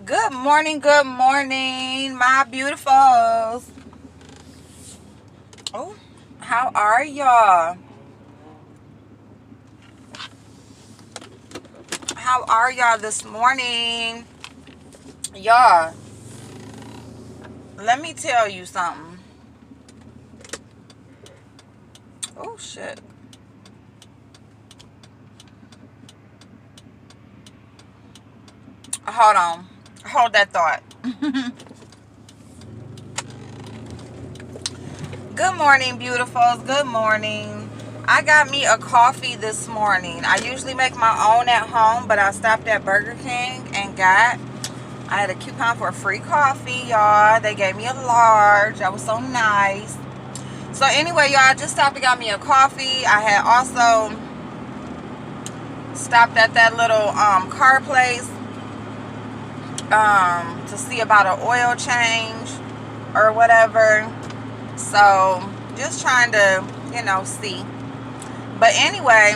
Good morning, my beautifuls. Oh, how are y'all? How are y'all this morning? Y'all, let me tell you something. Oh, shit. Hold on. Hold that thought. Good morning, beautifuls. Good morning. I got me a coffee this morning. I usually make my own at home, but I stopped at Burger King and I had a coupon for a free coffee, y'all. They gave me a large. That was so nice. So anyway, y'all, I just stopped and got me a coffee. I had also stopped at that little car place to see about an oil change or whatever. So just trying to, see. But anyway,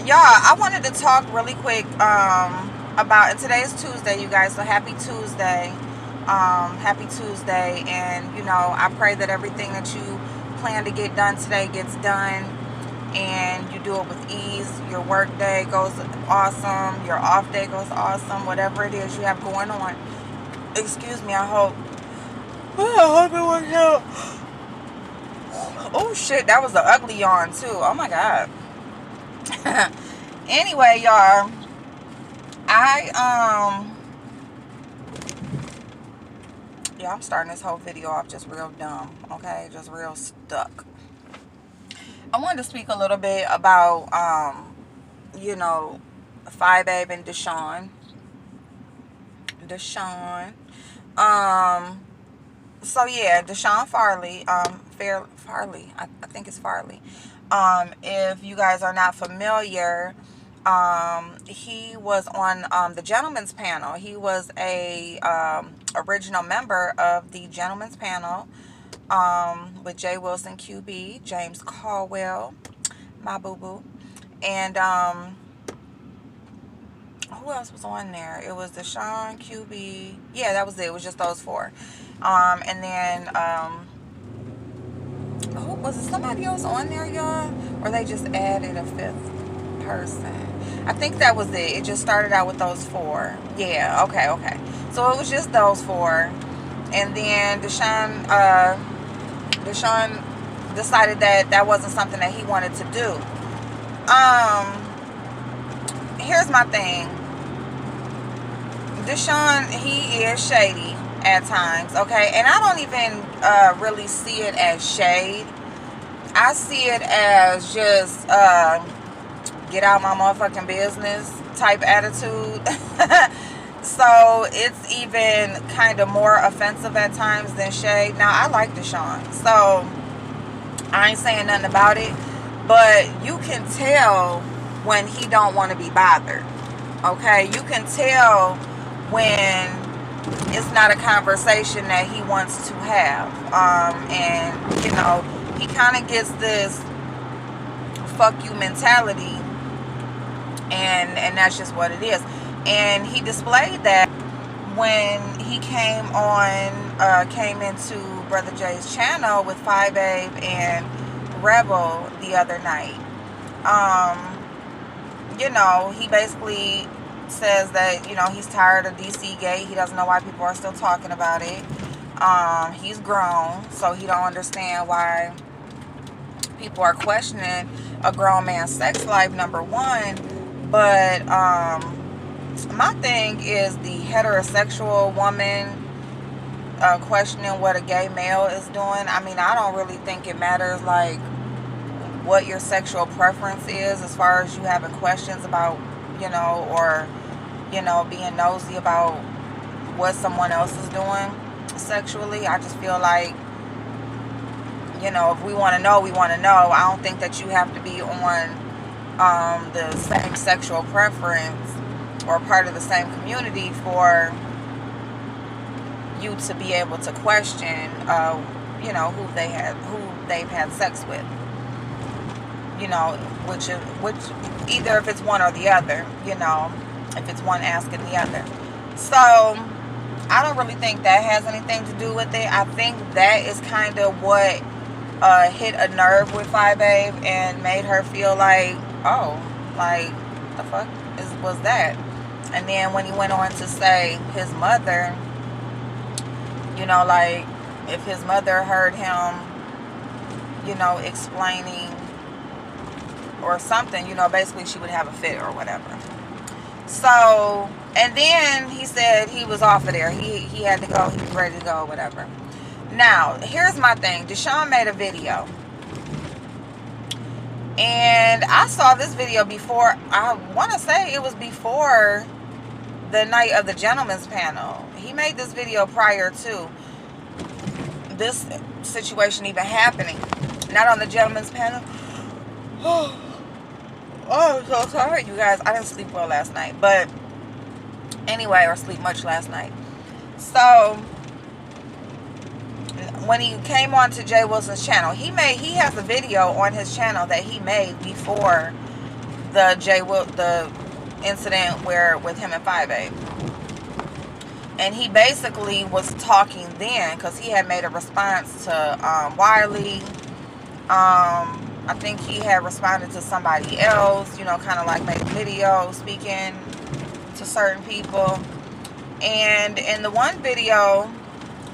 y'all, I wanted to talk really quick about, and today is Tuesday, you guys, so happy Tuesday. Happy Tuesday. And I pray that everything that you plan to get done today gets done and you do it with ease. Your work day goes awesome, your off day goes awesome, whatever it is you have going on. Excuse me, I hope it works out. Oh shit, that was an ugly yawn too. Oh my god. Anyway, y'all, I'm starting this whole video off just real dumb, okay? Just real stuck. I wanted to speak a little bit about Fyebabe and Deshawn. So yeah, Deshawn Farley, Farley, I think it's Farley. If you guys are not familiar, he was on the Gentleman's Panel. He was a original member of the Gentleman's Panel with Jay Wilson, QB, James Caldwell, my boo-boo, and who else was on there? It was Deshawn, QB. Yeah, that was it. It was just those four. And then who was it? Somebody else on there, y'all? Or they just added a fifth person? I think that was it. It just started out with those four. Yeah, okay. So it was just those four. And then Deshawn decided that that wasn't something that he wanted to do. Here's my thing. Deshawn, he is shady at times, okay? And I don't even really see it as shade. I see it as just get out my motherfucking business type attitude. So it's even kind of more offensive at times than shade. Now, I like Deshawn, so I ain't saying nothing about it, but you can tell when he don't want to be bothered, okay? You can tell when it's not a conversation that he wants to have. And he kind of gets this fuck you mentality, and that's just what it is. And he displayed that when he came into Brother Jay's channel with Fyebabe and Rebel the other night. He basically says that, he's tired of DC Gate. He doesn't know why people are still talking about it. He's grown, so he don't understand why people are questioning a grown man's sex life, number one. But my thing is the heterosexual woman questioning what a gay male is doing. I mean, I don't really think it matters, like, what your sexual preference is as far as you having questions about, or, being nosy about what someone else is doing sexually. I just feel like, if we want to know, we want to know. I don't think that you have to be on the same sexual preference or part of the same community for you to be able to question, who they've had sex with. Which either if it's one or the other, if it's one asking the other. So I don't really think that has anything to do with it. I think that is kind of what hit a nerve with Fyebabe and made her feel like, oh, like the fuck was that? And then when he went on to say his mother, like if his mother heard him, explaining or something, basically she would have a fit or whatever. So, and then he said he was off of there. He had to go. He was ready to go or whatever. Now, here's my thing. Deshawn made a video. And I saw this video before. I want to say it was before the night of the gentleman's panel. He made this video prior to this situation even happening. Not on the gentleman's panel. Oh, I'm so sorry, you guys. I didn't sleep well last night. But anyway, or sleep much last night. So when he came on to Jay Wilson's channel, he has a video on his channel that he made before the incident with him and Fyebabe. And he basically was talking then because he had made a response to Wiley. I think he had responded to somebody else, kind of like made a video speaking to certain people. And in the one video,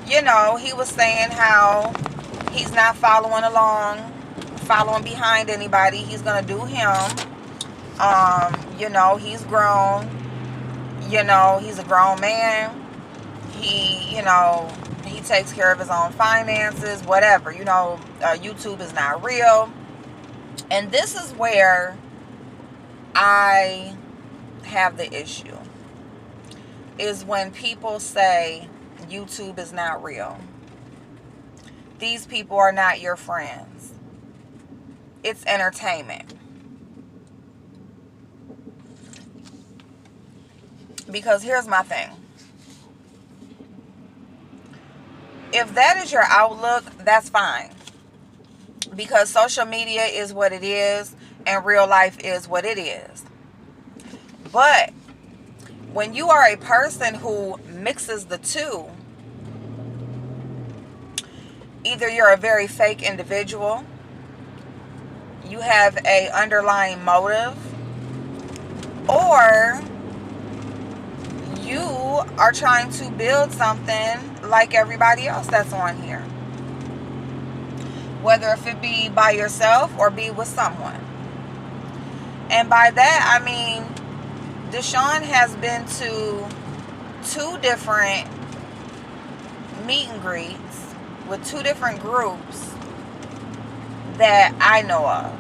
he was saying how he's not following behind anybody. He's going to do him. He's grown. He's a grown man. He takes care of his own finances, whatever. YouTube is not real. And this is where I have the issue. Is when people say YouTube is not real. These people are not your friends. It's entertainment. Because here's my thing. If that is your outlook, that's fine. Because social media is what it is and real life is what it is. But when you are a person who mixes the two, either you're a very fake individual, you have a underlying motive, or you are trying to build something like everybody else that's on here. Whether if it be by yourself or be with someone. And by that, I mean, Deshawn has been to 2 different meet and greets with 2 different groups that I know of.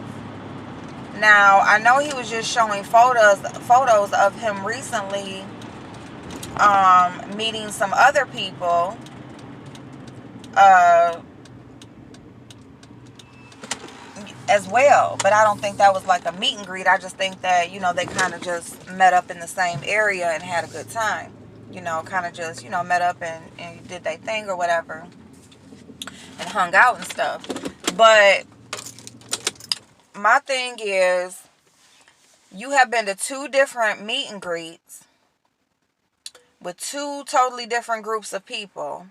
Now, I know he was just showing photos of him recently meeting some other people as well, but I don't think that was like a meet and greet. I just think that, they kind of just met up in the same area and had a good time. Kind of just, met up and did their thing or whatever and hung out and stuff. But my thing is, you have been to 2 different meet and greets with 2 totally different groups of people.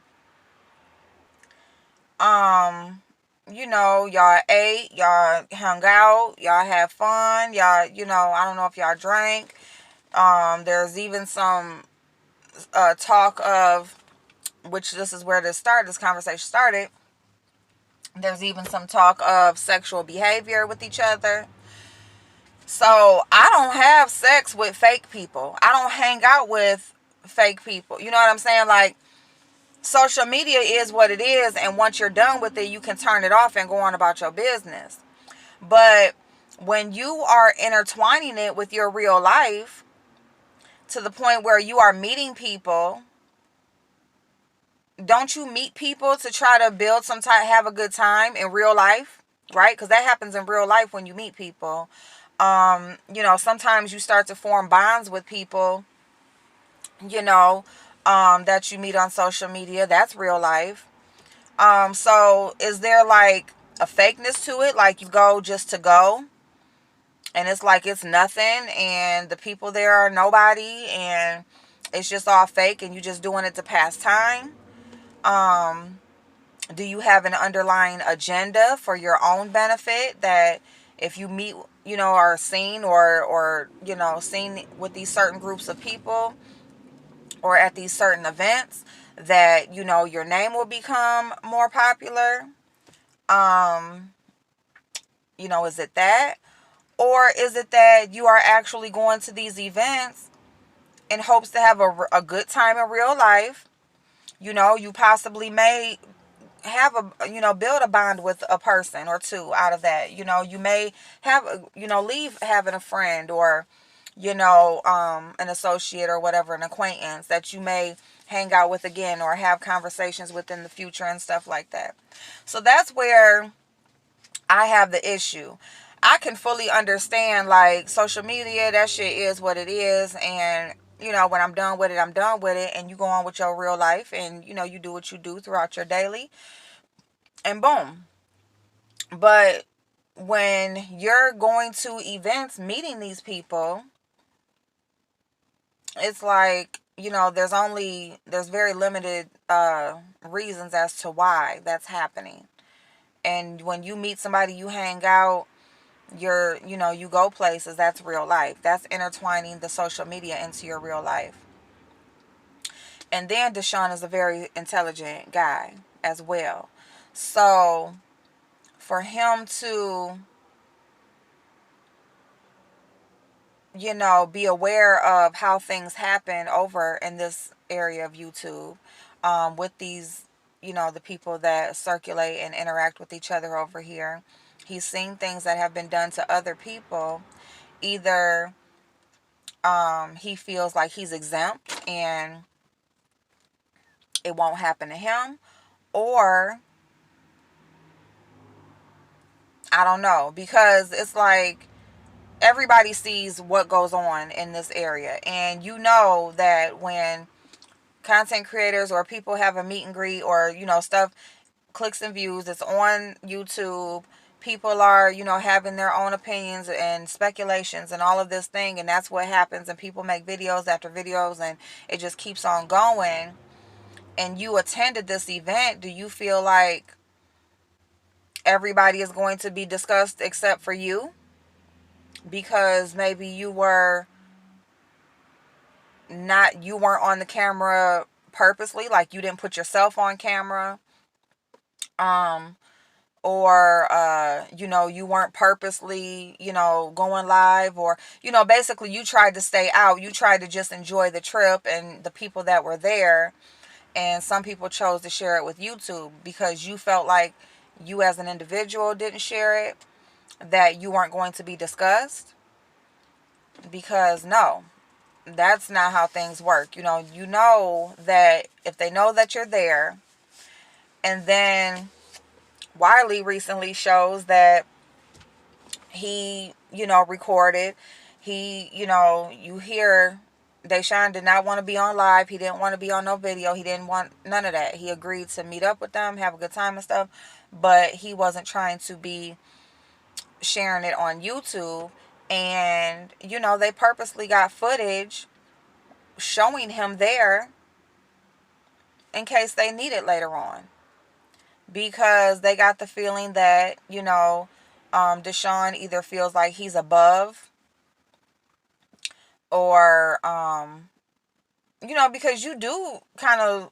Y'all ate, y'all hung out, y'all had fun, y'all, I don't know if y'all drank. There's even some talk of, which this is where this conversation started. There's even some talk of sexual behavior with each other. So I don't have sex with fake people. I don't hang out with fake people. You know what I'm saying? Like, social media is what it is, and once you're done with it, you can turn it off and go on about your business. But when you are intertwining it with your real life to the point where you are meeting people, don't you meet people to try to build have a good time in real life, right? Because that happens in real life when you meet people. Sometimes you start to form bonds with people, that you meet on social media. That's real life. So is there like a fakeness to it? Like you go just to go and it's like it's nothing and the people there are nobody and it's just all fake and you just doing it to pass time? Do you have an underlying agenda for your own benefit that if you meet, are seen or seen with these certain groups of people or at these certain events, that, your name will become more popular? Um, is it that? Or is it that you are actually going to these events in hopes to have a good time in real life? You possibly may have build a bond with a person or two out of that. You may have, leave having a friend or, an associate or whatever, an acquaintance that you may hang out with again or have conversations with in the future and stuff like that. So that's where I have the issue. I can fully understand, like, social media, that shit is what it is. And, when I'm done with it, I'm done with it. And you go on with your real life and, you do what you do throughout your daily and boom. But when you're going to events, meeting these people, it's like, there's very limited reasons as to why that's happening. And when you meet somebody, you hang out, you go places, that's real life. That's intertwining the social media into your real life. And then Deshawn is a very intelligent guy as well. So for him to, be aware of how things happen over in this area of YouTube, with these, the people that circulate and interact with each other over here. He's seen things that have been done to other people. Either he feels like he's exempt and it won't happen to him, or I don't know, because it's like everybody sees what goes on in this area. And that when content creators or people have a meet and greet or, stuff, clicks and views, it's on YouTube, people are, having their own opinions and speculations and all of this thing. And that's what happens. And people make videos after videos and it just keeps on going. And you attended this event. Do you feel like everybody is going to be discussed except for you? Because maybe you weren't on the camera purposely, like you didn't put yourself on camera, or you weren't purposely, going live, or, basically you tried to stay out, you tried to just enjoy the trip and the people that were there. And some people chose to share it with YouTube because you felt like you as an individual didn't share it, that you weren't going to be discussed. Because no, that's not how things work. That if they know that you're there, and then Wiley recently shows that he, recorded. He, you hear Deshawn did not want to be on live. He didn't want to be on no video. He didn't want none of that. He agreed to meet up with them, have a good time and stuff, but he wasn't trying to be sharing it on YouTube. And, they purposely got footage showing him there in case they need it later on. Because they got the feeling that, Deshawn either feels like he's above or, because you do kind of,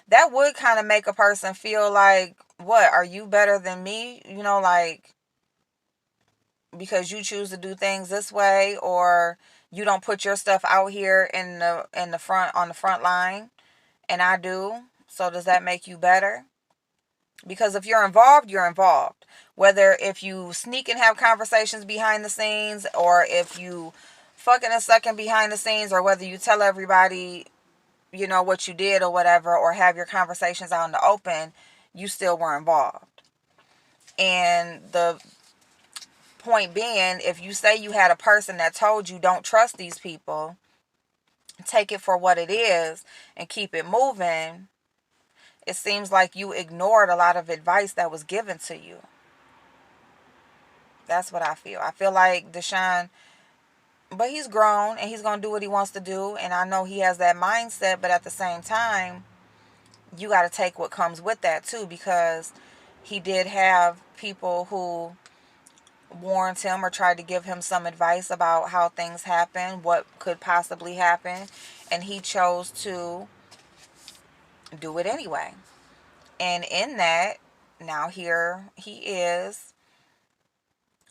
that would kind of make a person feel like, what, are you better than me? Like, because you choose to do things this way, or you don't put your stuff out here in the front, on the front line, and I do. So does that make you better? Because if you're involved, you're involved. Whether if you sneak and have conversations behind the scenes, or if you fucking and sucking behind the scenes, or whether you tell everybody, what you did or whatever, or have your conversations out in the open, you still were involved. And the point being, if you say you had a person that told you don't trust these people, take it for what it is and keep it moving, it seems like you ignored a lot of advice that was given to you. That's what I feel. I feel like Deshawn But he's grown and he's going to do what he wants to do. And I know he has that mindset, but at the same time, you got to take what comes with that too, because he did have people who warned him or tried to give him some advice about how things happen, what could possibly happen, and he chose to do it anyway. And in that, now here he is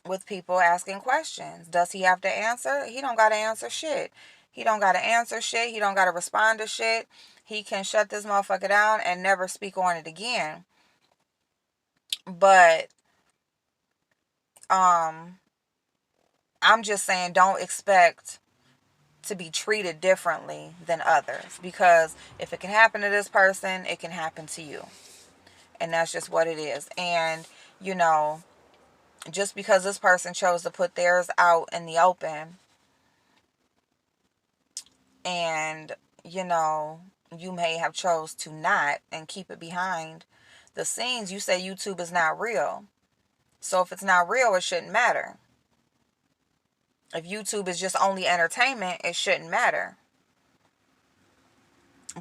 with people asking questions. Does he have to answer? He don't got to answer shit. He don't got to answer shit. He don't got to respond to shit. He can shut this motherfucker down and never speak on it again. But I'm just saying, don't expect to be treated differently than others, because if it can happen to this person, it can happen to you. And that's just what it is. And you know, just because this person chose to put theirs out in the open, and you know, you may have chose to not and keep it behind the scenes. You say YouTube is not real, so if it's not real, it shouldn't matter. If YouTube is just only entertainment, it shouldn't matter.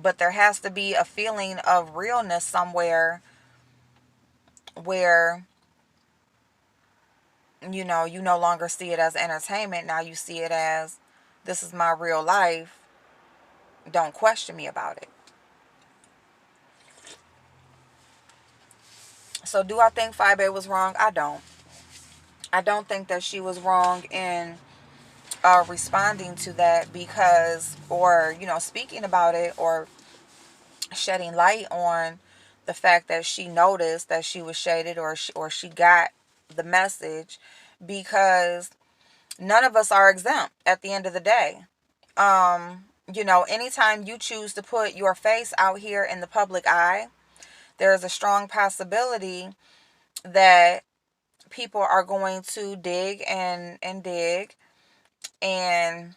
But there has to be a feeling of realness somewhere where, you know, you no longer see it as entertainment. Now you see it as, this is my real life. Don't question me about it. So do I think Fyebabe was wrong? I don't. I don't think that she was wrong in responding to that, because, or, you know, speaking about it, or shedding light on the fact that she noticed that she was shaded, or she got the message, because none of us are exempt at the end of the day. You know, anytime you choose to put your face out here in the public eye, there is a strong possibility that people are going to dig and dig and,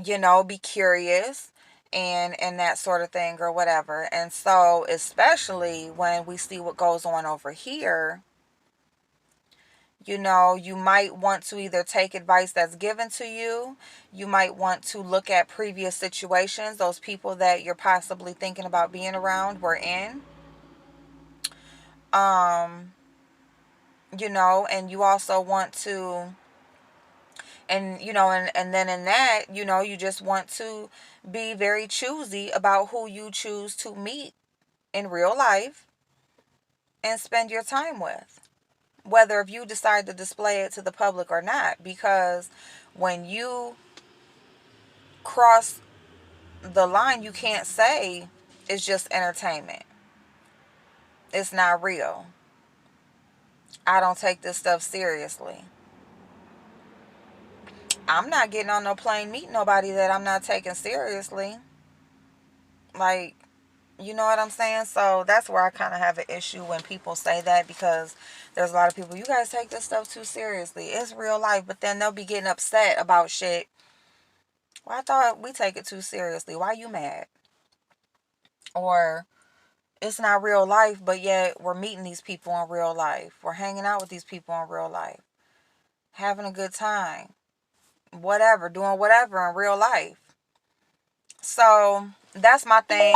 you know, be curious and that sort of thing or whatever. And so, especially when we see what goes on over here, you know, you might want to either take advice that's given to you. You might want to look at previous situations those people that you're possibly thinking about being around were in. Um, you know, and you also want to, and you know, and then in that, you know, you just want to be very choosy about who you choose to meet in real life and spend your time with, whether if you decide to display it to the public or not. Because when you cross the line, you can't say it's just entertainment, it's not real, I don't take this stuff seriously. I'm not getting on no plane meeting nobody that I'm not taking seriously. Like, you know what I'm saying? So that's where I kind of have an issue when people say that, because there's a lot of people, you guys take this stuff too seriously. It's real life. But then they'll be getting upset about shit. Well, I thought we take it too seriously. Why you mad? Or it's not real life, but yet we're meeting these people in real life. We're hanging out with these people in real life. Having a good time. Whatever. Doing whatever in real life. So that's my thing.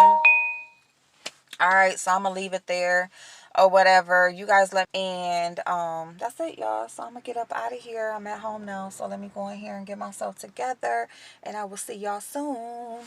All right, so I'm gonna leave it there or whatever. You guys let me, and that's it, y'all. So I'm gonna get up out of here. I'm at home now, so let me go in here and get myself together, and I will see y'all soon.